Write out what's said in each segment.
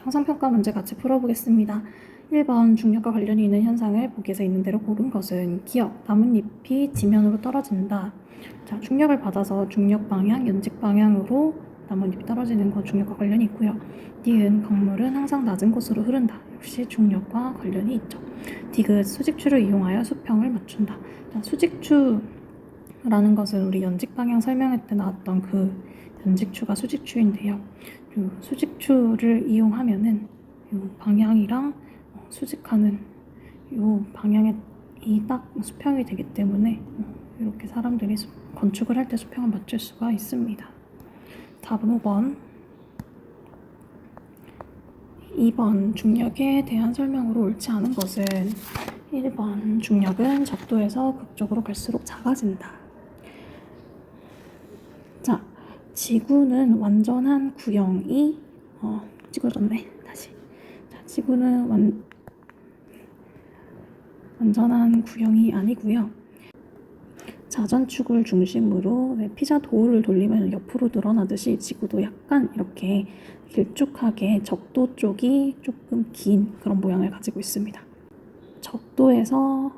형상평가 문제 같이 풀어보겠습니다. 1번 중력과 관련이 있는 현상을 보기에서 있는 대로 고른 것은 기억, 나뭇잎이 지면으로 떨어진다. 자, 중력을 받아서 중력 방향, 연직 방향으로 나뭇잎이 떨어지는 건 중력과 관련이 있고요. 니은 강물은 항상 낮은 곳으로 흐른다. 역시 중력과 관련이 있죠. 디귿 수직추를 이용하여 수평을 맞춘다. 자, 수직추라는 것은 우리 연직 방향 설명할 때 나왔던 그 연직추가 수직추인데요. 수직추를 이용하면은 이 방향이랑 수직하는 이 방향에 딱 수평이 되기 때문에 이렇게 사람들이 건축을 할 때 수평을 맞출 수가 있습니다. 답은 5번. 2번 중력에 대한 설명으로 옳지 않은 것은 1번 중력은 적도에서 극적으로 갈수록 작아진다. 자, 지구는 완전한 구형이 찌그러졌네. 다시. 자, 지구는 완전한 구형이 아니고요. 자전축을 중심으로 피자 도우를 돌리면 옆으로 늘어나듯이 지구도 약간 이렇게 길쭉하게 적도 쪽이 조금 긴 그런 모양을 가지고 있습니다. 적도에서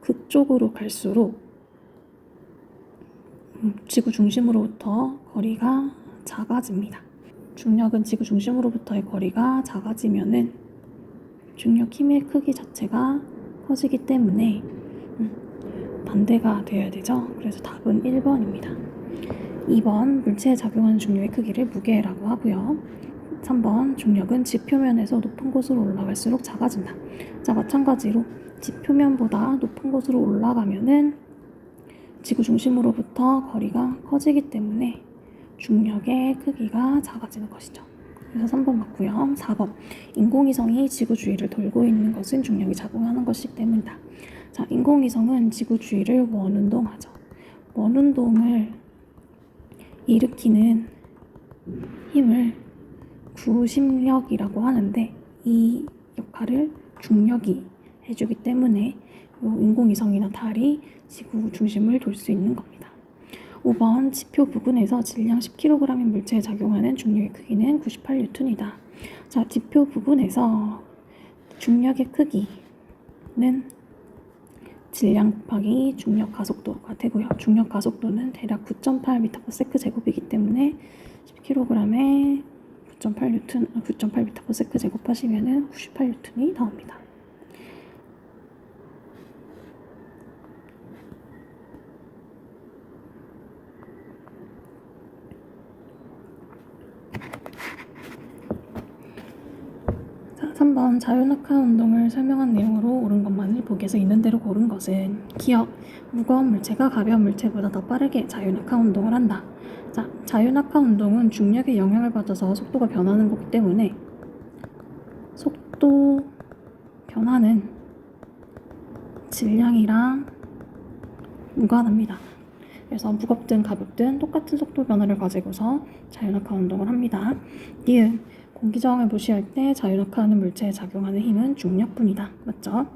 극쪽으로 갈수록 지구 중심으로부터 거리가 작아집니다. 중력은 지구 중심으로부터의 거리가 작아지면은 중력 힘의 크기 자체가 커지기 때문에 반대가 되어야 되죠. 그래서 답은 1번입니다. 2번 물체에 작용하는 중력의 크기를 무게라고 하고요. 3번 중력은 지표면에서 높은 곳으로 올라갈수록 작아진다. 자, 마찬가지로 지표면보다 높은 곳으로 올라가면은 지구 중심으로부터 거리가 커지기 때문에 중력의 크기가 작아지는 것이죠. 그래서 3번 맞고요. 4번 인공위성이 지구 주위를 돌고 있는 것은 중력이 작용하는 것이기 때문이다. 자, 인공위성은 지구 주위를 원운동하죠. 원운동을 일으키는 힘을 구심력이라고 하는데 이 역할을 중력이 해주기 때문에 인공위성이나 달이 지구 중심을 돌 수 있는 겁니다. 5번 지표 부근에서 질량 10kg의 물체에 작용하는 중력의 크기는 98N이다. 자, 지표 부근에서 중력의 크기는 질량 곱하기 중력 가속도가 되고요. 중력 가속도는 대략 9.8m/s 제곱이기 때문에 10kg에 9.8m/s 제곱하시면 98N이 나옵니다. 자, 3번 자유낙하 운동을 설명한 내용으로 옳은 것만을 보기에서 있는 대로 고른 것은 기억, 무거운 물체가 가벼운 물체보다 더 빠르게 자유낙하 운동을 한다. 자, 자유낙하 운동은 중력의 영향을 받아서 속도가 변하는 거기 때문에 속도 변화는 질량이랑 무관합니다. 그래서 무겁든 가볍든 똑같은 속도 변화를 가지고서 자유낙하 운동을 합니다. 니은 공기 저항을 무시할 때 자유낙하하는 물체에 작용하는 힘은 중력뿐이다. 맞죠?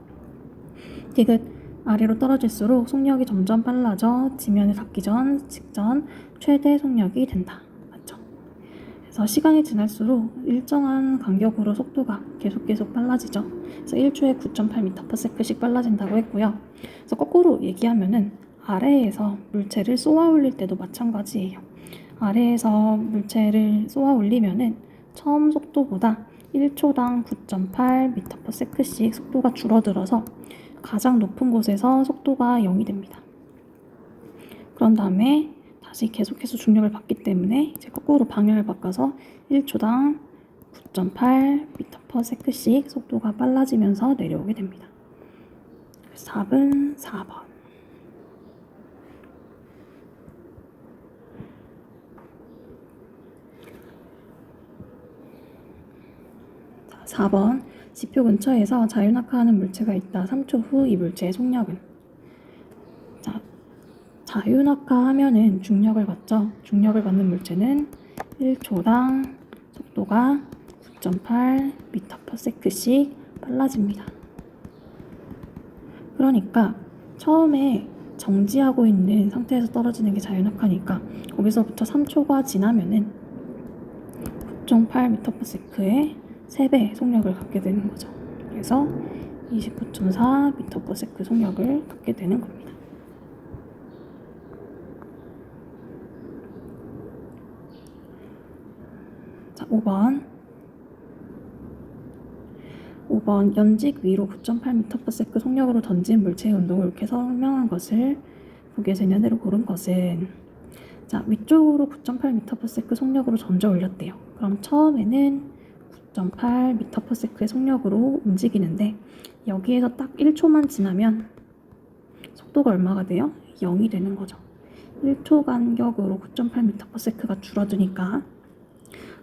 디귿 아래로 떨어질수록 속력이 점점 빨라져 지면에 닿기 직전 최대 속력이 된다. 맞죠? 그래서 시간이 지날수록 일정한 간격으로 속도가 계속 빨라지죠. 그래서 1초에 9.8m/s씩 빨라진다고 했고요. 그래서 거꾸로 얘기하면은 아래에서 물체를 쏘아 올릴 때도 마찬가지예요. 아래에서 물체를 쏘아 올리면은 처음 속도보다 1초당 9.8m/s씩 속도가 줄어들어서 가장 높은 곳에서 속도가 0이 됩니다. 그런 다음에 다시 계속해서 중력을 받기 때문에 이제 거꾸로 방향을 바꿔서 1초당 9.8m/s씩 속도가 빨라지면서 내려오게 됩니다. 그래서 답은 4번. 4번 지표 근처에서 자유낙하하는 물체가 있다. 3초 후 이 물체의 속력은? 자, 자유낙하하면은 중력을 받죠. 중력을 받는 물체는 1초당 속도가 9.8m/s씩 빨라집니다. 그러니까 처음에 정지하고 있는 상태에서 떨어지는 게 자유낙하니까 거기서부터 3초가 지나면은 9.8m/s에 3배 속력을 갖게 되는 거죠. 그래서 29.4m/s 속력을 갖게 되는 겁니다. 자, 5번 연직 위로 9.8m/s 속력으로 던진 물체의 운동을 이렇게 설명한 것을 보기에서 있는 대로 고른 것은, 자, 위쪽으로 9.8m/s 속력으로 던져 올렸대요. 그럼 처음에는 9.8m/s의 속력으로 움직이는데 여기에서 딱 1초만 지나면 속도가 얼마가 돼요? 0이 되는 거죠. 1초 간격으로 9.8m/s가 줄어드니까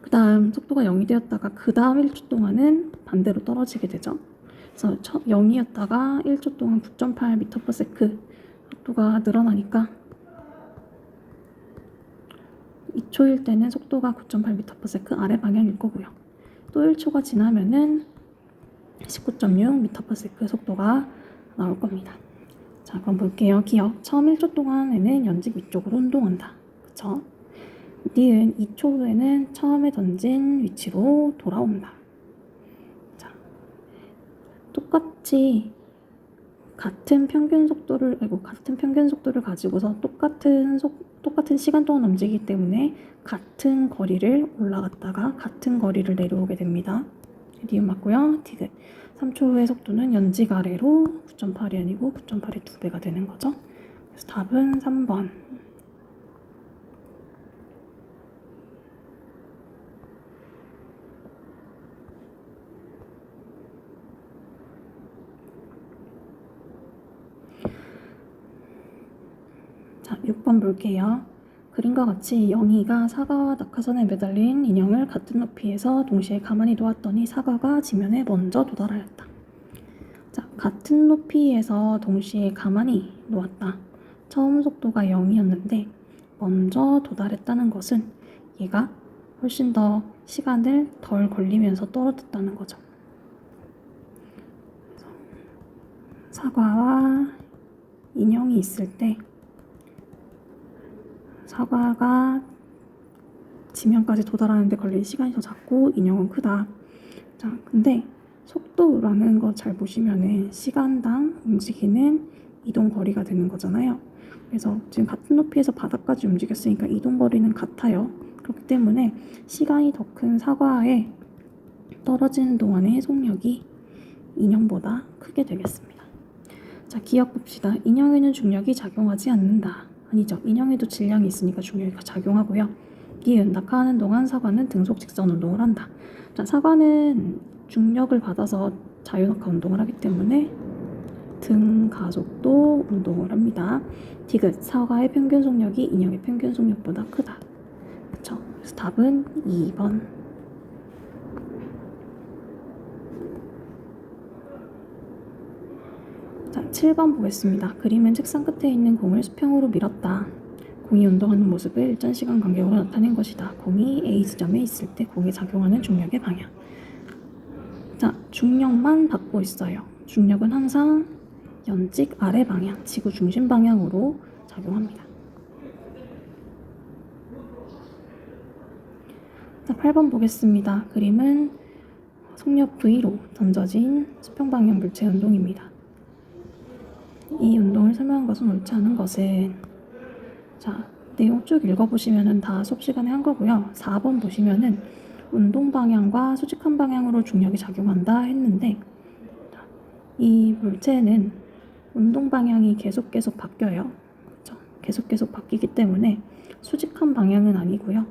그 다음 속도가 0이 되었다가 그 다음 1초 동안은 반대로 떨어지게 되죠. 그래서 0이었다가 1초 동안 9.8m/s 속도가 늘어나니까 2초일 때는 속도가 9.8m/s 아래 방향일 거고요. 또 1초가 지나면은 19.6m/s 속도가 나올 겁니다. 자, 그럼 볼게요. 기억. 처음 1초 동안에는 연직 위쪽으로 운동한다. 그쵸? 니은 2초 후에는 처음에 던진 위치로 돌아온다. 자, 똑같이 같은 평균 속도를 가지고서 똑같은 시간 동안 움직이기 때문에 같은 거리를 올라갔다가 같은 거리를 내려오게 됩니다. 니은 맞고요. 디귿. 3초 후의 속도는 연직 아래로 9.8이 아니고 9.8의 2배가 되는 거죠. 그래서 답은 3번. 자, 6번 볼게요. 그림과 같이 영희가 사과와 낙하산에 매달린 인형을 같은 높이에서 동시에 가만히 놓았더니 사과가 지면에 먼저 도달하였다. 자, 같은 높이에서 동시에 가만히 놓았다. 처음 속도가 0이었는데 먼저 도달했다는 것은 얘가 훨씬 더 시간을 덜 걸리면서 떨어졌다는 거죠. 사과와 인형이 있을 때 사과가 지면까지 도달하는데 걸린 시간이 더 작고 인형은 크다. 자, 근데 속도라는 거 잘 보시면은 시간당 움직이는 이동 거리가 되는 거잖아요. 그래서 지금 같은 높이에서 바닥까지 움직였으니까 이동 거리는 같아요. 그렇기 때문에 시간이 더 큰 사과에 떨어지는 동안의 속력이 인형보다 크게 되겠습니다. 자, 기억 봅시다. 인형에는 중력이 작용하지 않는다. 아니죠. 인형에도 질량이 있으니까 중력이 작용하고요. 니은 낙하하는 동안 사과는 등속 직선 운동을 한다. 자, 사과는 중력을 받아서 자유낙하 운동을 하기 때문에 등가속도 운동을 합니다. 디귿 사과의 평균 속력이 인형의 평균 속력보다 크다. 그쵸? 그래서 답은 2번. 자, 7번 보겠습니다. 그림은 책상 끝에 있는 공을 수평으로 밀었다. 공이 운동하는 모습을 일정 시간 간격으로 나타낸 것이다. 공이 A 지점에 있을 때 공에 작용하는 중력의 방향. 자, 중력만 받고 있어요. 중력은 항상 연직 아래 방향, 지구 중심 방향으로 작용합니다. 자, 8번 보겠습니다. 그림은 속력 V로 던져진 수평 방향 물체 운동입니다. 이 운동을 설명한 것은 옳지 않은 것은, 자, 내용 쭉 읽어보시면은 다 수업 시간에 한 거고요. 4번 보시면은 운동 방향과 수직한 방향으로 중력이 작용한다 했는데, 이 물체는 운동 방향이 계속 바뀌어요. 그렇죠? 계속 바뀌기 때문에 수직한 방향은 아니고요.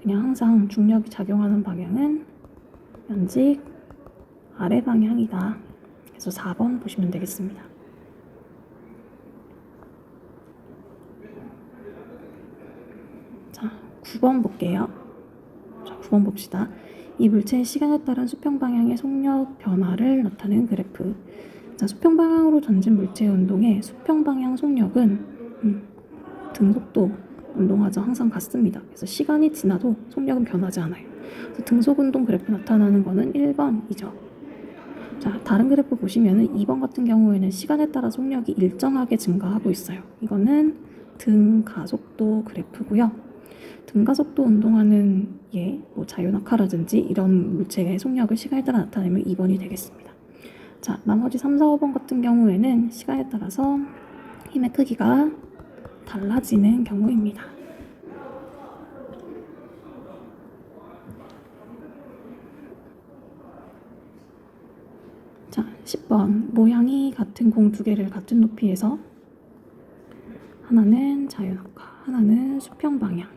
그냥 항상 중력이 작용하는 방향은 연직 아래 방향이다. 그래서 4번 보시면 되겠습니다. 자, 9번 볼게요. 자, 9번 봅시다. 이 물체의 시간에 따른 수평 방향의 속력 변화를 나타내는 그래프. 자, 수평 방향으로 던진 물체의 운동의 수평 방향 속력은 등속도 운동하죠. 항상 같습니다. 그래서 시간이 지나도 속력은 변하지 않아요. 그래서 등속 운동 그래프 나타나는 거는 1번이죠. 자, 다른 그래프 보시면은 2번 같은 경우에는 시간에 따라 속력이 일정하게 증가하고 있어요. 이거는 등가속도 그래프고요. 등가속도 운동하는 얘, 자유낙하라든지 이런 물체의 속력을 시간에 따라 나타내면 2번이 되겠습니다. 자, 나머지 3, 4, 5번 같은 경우에는 시간에 따라서 힘의 크기가 달라지는 경우입니다. 자, 10번 모양이 같은 공 두 개를 같은 높이에서 하나는 자유낙하, 하나는 수평 방향.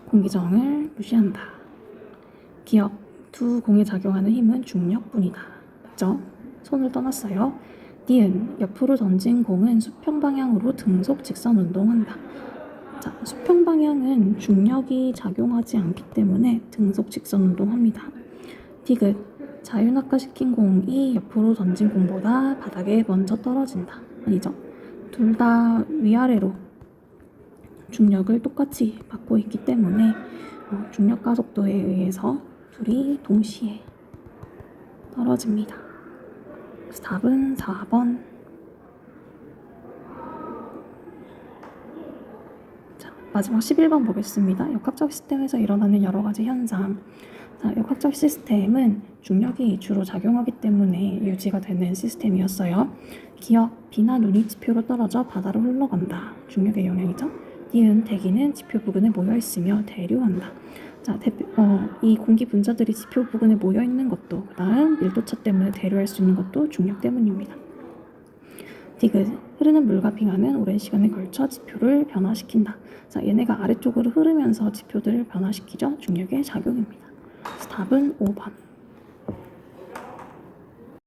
공기정을 무시한다. 기억, 두 공에 작용하는 힘은 중력뿐이다. 맞죠? 손을 떠났어요. 니은, 옆으로 던진 공은 수평 방향으로 등속 직선 운동한다. 자, 수평 방향은 중력이 작용하지 않기 때문에 등속 직선 운동합니다. 디귿, 자유낙하시킨 공이 옆으로 던진 공보다 바닥에 먼저 떨어진다. 아니죠? 둘 다 위아래로 중력을 똑같이 받고 있기 때문에 중력 가속도에 의해서 둘이 동시에 떨어집니다. 그래서 답은 4번. 자, 마지막 11번 보겠습니다. 역학적 시스템에서 일어나는 여러 가지 현상. 자, 역학적 시스템은 중력이 주로 작용하기 때문에 유지가 되는 시스템이었어요. 기억, 비나 눈이 지표로 떨어져 바다로 흘러간다. 중력의 영향이죠. 니은, 대기는 지표 부근에 모여있으며 대류한다. 자, 이 공기 분자들이 지표 부근에 모여있는 것도, 그 다음 밀도차 때문에 대류할 수 있는 것도 중력 때문입니다. 디귿, 흐르는 물과 빙하는 오랜 시간에 걸쳐 지표를 변화시킨다. 자, 얘네가 아래쪽으로 흐르면서 지표들을 변화시키죠. 중력의 작용입니다. 그래서 답은 5번.